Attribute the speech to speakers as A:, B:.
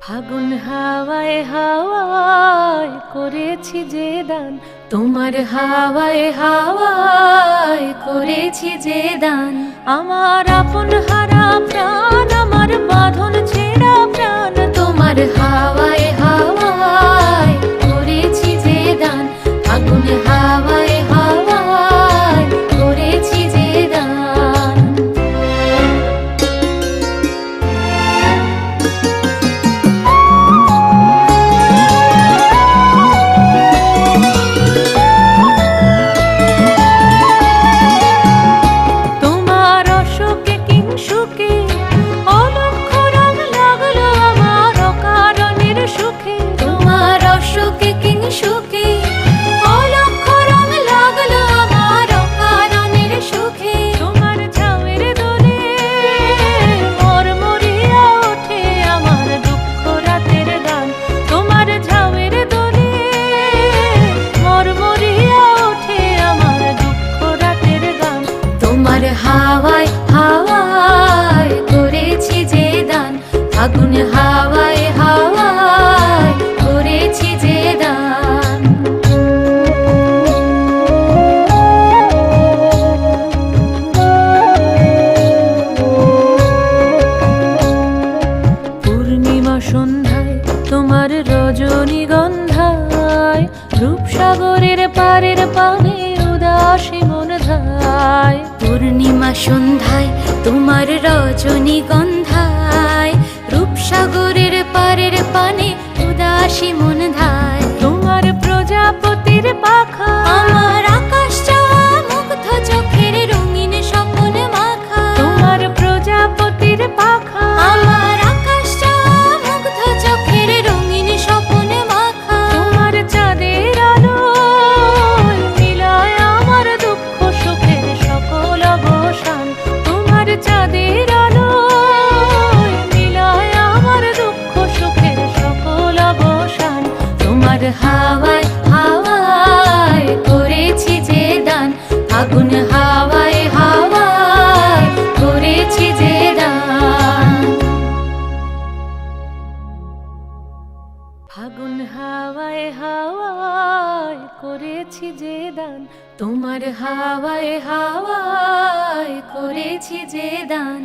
A: ফাগুন হাওয়ায় হাওয়ায় করেছি যে দান, তোমার হাওয়ায় হাওয়ায় করেছি যে দান। আমার আপন হারা প্রাণ, আমার বাঁধন ছেঁড়া প্রাণ, তোমার হাওয়ায় হাওয়ায় করেছি যে দান। ফাগুন হাওয়ায় হাওয়ায় করেছি যে দান। হাওয়ায় হাওয়ায় করেছি যে দান, ফাগুন হাওয়ায় হাওয়ায় করেছি যে দান। পূর্ণিমা সন্ধ্যায় তোমার রজনীগন্ধায়, রূপসাগরের পারের পানে উদাসী মন ধায়। পূর্ণিমা সন্ধ্যায় তোমার রজনীগন্ধায়, রূপসাগরের পারের পানে উদাসী মন ধায়। তোমার প্রজাপতির পাখা, আমার আকাশ চাওয়া মুগ্ধ চোখের রঙিন স্বপ্ন মাখা। তোমার প্রজাপতির পাখা, আমার আকাশ চাওয়া মুগ্ধ চোখের রঙিন স্বপ্ন মাখা। তোমার চাঁদের আলো মিলায় আমার দুঃখ সুখের সকল অবসান। তোমার চাঁদের আলো মিলায় আমার দুঃখ সুখের সকল অবসান। তোমার হাওয়ায় হাওয়ায় করেছি যে দান, ফাগুন হাওয়ায় হাওয়ায় করেছি যে দান। ফাগুন হাওয়ায় হাওয়ায় করেছি যে দান, তোমার হাওয়ায় হাওয়ায় করেছি যে দান।